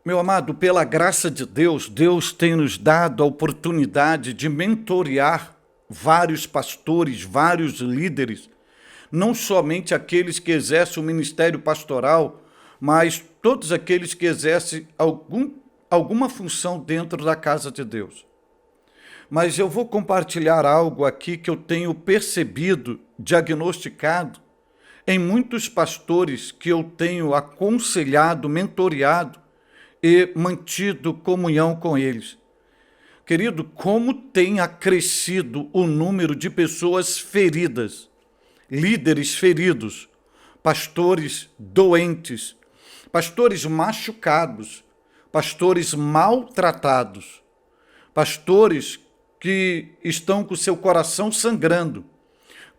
Meu amado, pela graça de Deus, Deus tem nos dado a oportunidade de mentorear vários pastores, vários líderes, não somente aqueles que exercem o ministério pastoral, mas todos aqueles que exercem alguma função dentro da casa de Deus. Mas eu vou compartilhar algo aqui que eu tenho percebido, diagnosticado, em muitos pastores que eu tenho aconselhado, mentoreado e mantido comunhão com eles. Querido, como tem acrescido o número de pessoas feridas, líderes feridos, pastores doentes, pastores machucados, pastores maltratados, pastores que estão com seu coração sangrando,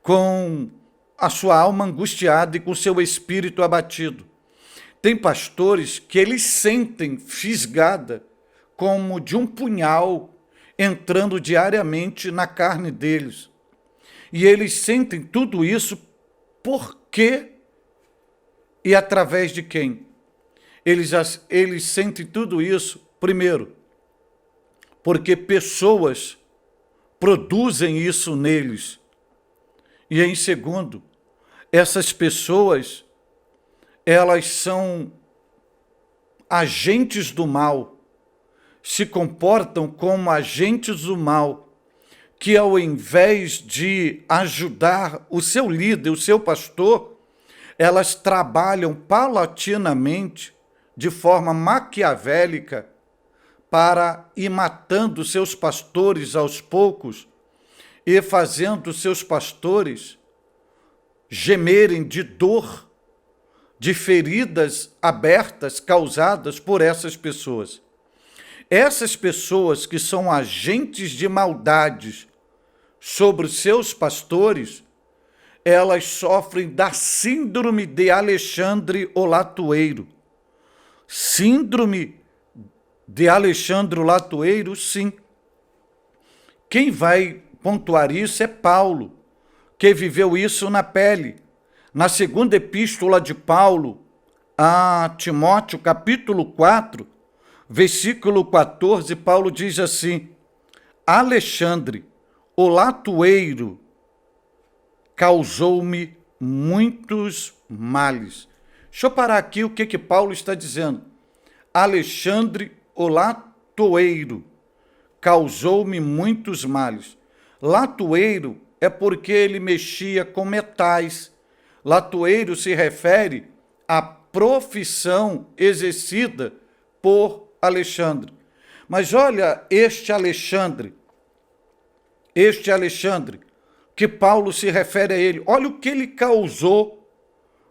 com a sua alma angustiada e com seu espírito abatido. Tem pastores que eles sentem fisgada como de um punhal entrando diariamente na carne deles. E eles sentem tudo isso por quê e através de quem? Eles sentem tudo isso, primeiro, porque pessoas produzem isso neles. E em segundo, essas pessoas, elas são agentes do mal, se comportam como agentes do mal, que ao invés de ajudar o seu líder, o seu pastor, elas trabalham paulatinamente, de forma maquiavélica, para ir matando seus pastores aos poucos e fazendo seus pastores gemerem de dor, de feridas abertas causadas por essas pessoas. Essas pessoas que são agentes de maldades sobre os seus pastores, elas sofrem da síndrome de Alexandre o Latueiro. Síndrome de Alexandre o Latueiro, sim. Quem vai pontuar isso é Paulo, que viveu isso na pele. Na segunda epístola de Paulo a Timóteo, capítulo 4, versículo 14, Paulo diz assim: Alexandre, o latueiro, causou-me muitos males. Deixa eu parar aqui o que Paulo está dizendo. Alexandre, o latoeiro, causou-me muitos males. Latoeiro é porque ele mexia com metais. Latoeiro se refere à profissão exercida por Alexandre. Mas olha este Alexandre, que Paulo se refere a ele. Olha o que ele causou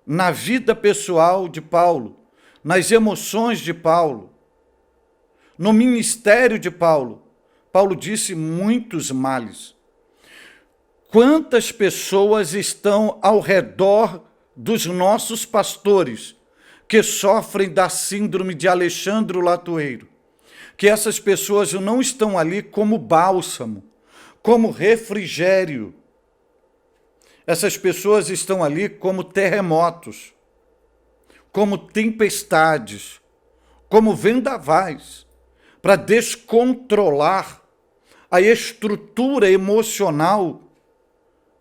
na vida pessoal de Paulo, nas emoções de Paulo, no ministério de Paulo. Paulo disse muitos males. Quantas pessoas estão ao redor dos nossos pastores que sofrem da síndrome de Alexandre o Latueiro? Que essas pessoas não estão ali como bálsamo, como refrigério. Essas pessoas estão ali como terremotos, como tempestades, como vendavais, para descontrolar a estrutura emocional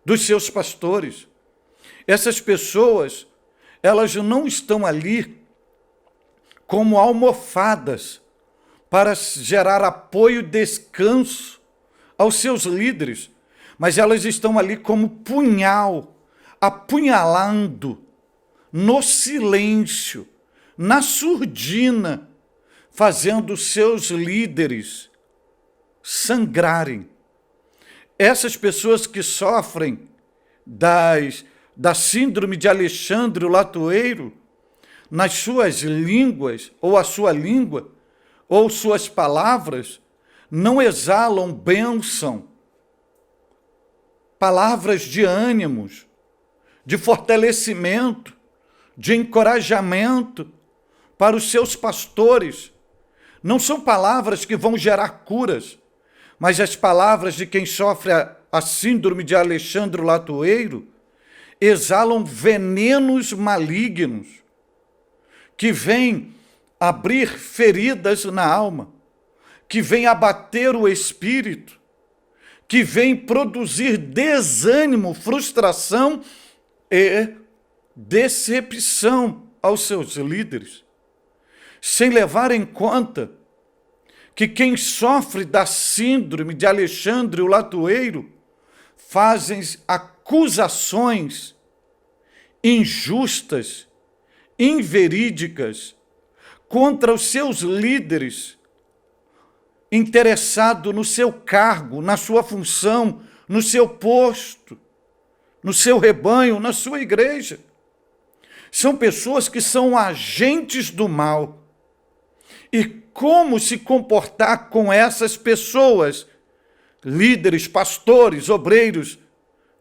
dos seus pastores. Essas pessoas, elas não estão ali como almofadas para gerar apoio e descanso aos seus líderes, mas elas estão ali como punhal, apunhalando no silêncio, na surdina, fazendo seus líderes sangrarem. Essas pessoas que sofrem da síndrome de Alexandre o Latueiro, nas suas línguas, ou a sua língua, ou suas palavras, não exalam bênção, palavras de ânimos, de fortalecimento, de encorajamento para os seus pastores. Não são palavras que vão gerar curas, mas as palavras de quem sofre a síndrome de Alexandre o Latueiro exalam venenos malignos que vêm abrir feridas na alma, que vem abater o espírito, que vem produzir desânimo, frustração e decepção aos seus líderes, sem levar em conta que quem sofre da síndrome de Alexandre o Latueiro fazem acusações injustas, inverídicas, contra os seus líderes, interessado no seu cargo, na sua função, no seu posto, no seu rebanho, na sua igreja. São pessoas que são agentes do mal. E como se comportar com essas pessoas, líderes, pastores, obreiros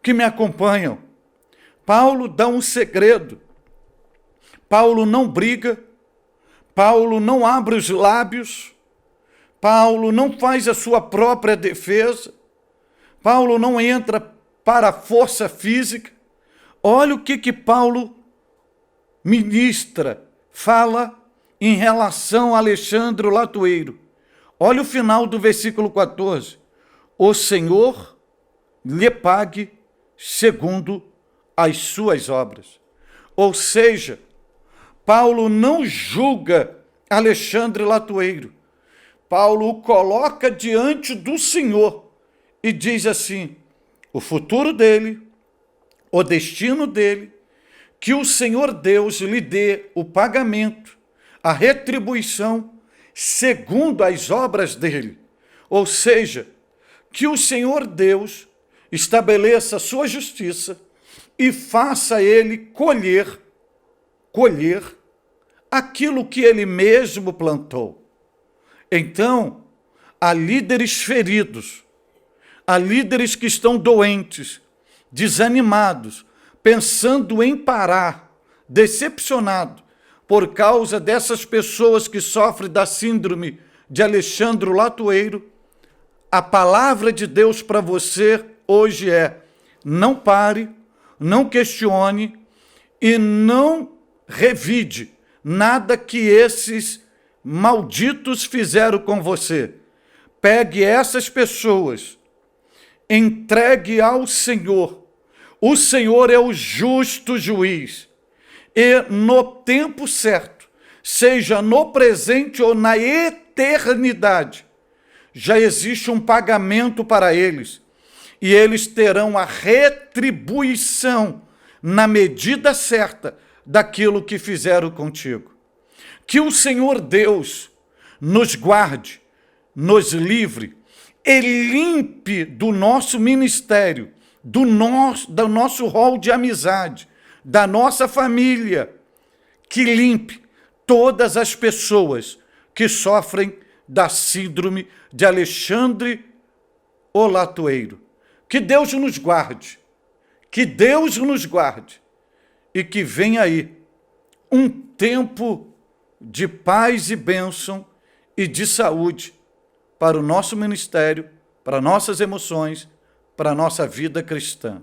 que me acompanham? Paulo dá um segredo. Paulo não briga, Paulo não abre os lábios, Paulo não faz a sua própria defesa, Paulo não entra para a força física. Olha o que Paulo ministra, fala em relação a Alexandre o Latueiro. Olha o final do versículo 14. O Senhor lhe pague segundo as suas obras. Ou seja, Paulo não julga Alexandre Latueiro. Paulo o coloca diante do Senhor e diz assim: o futuro dele, o destino dele, que o Senhor Deus lhe dê o pagamento, a retribuição, segundo as obras dele. Ou seja, que o Senhor Deus estabeleça a sua justiça e faça ele colher aquilo que ele mesmo plantou. Então, há líderes feridos, há líderes que estão doentes, desanimados, pensando em parar, decepcionado por causa dessas pessoas que sofrem da síndrome de Alexandre Latueiro. A palavra de Deus para você hoje é: não pare, não questione e não revide nada que esses malditos fizeram com você. Pegue essas pessoas, entregue ao Senhor. O Senhor é o justo juiz. E no tempo certo, seja no presente ou na eternidade, já existe um pagamento para eles. E eles terão a retribuição na medida certa daquilo que fizeram contigo. Que o Senhor Deus nos guarde, nos livre e limpe do nosso ministério, do nosso rol de amizade, da nossa família, que limpe todas as pessoas que sofrem da síndrome de Alexandre o Latueiro. Que Deus nos guarde, que Deus nos guarde e que venha aí um tempo de paz e bênção e de saúde para o nosso ministério, para nossas emoções, para a nossa vida cristã.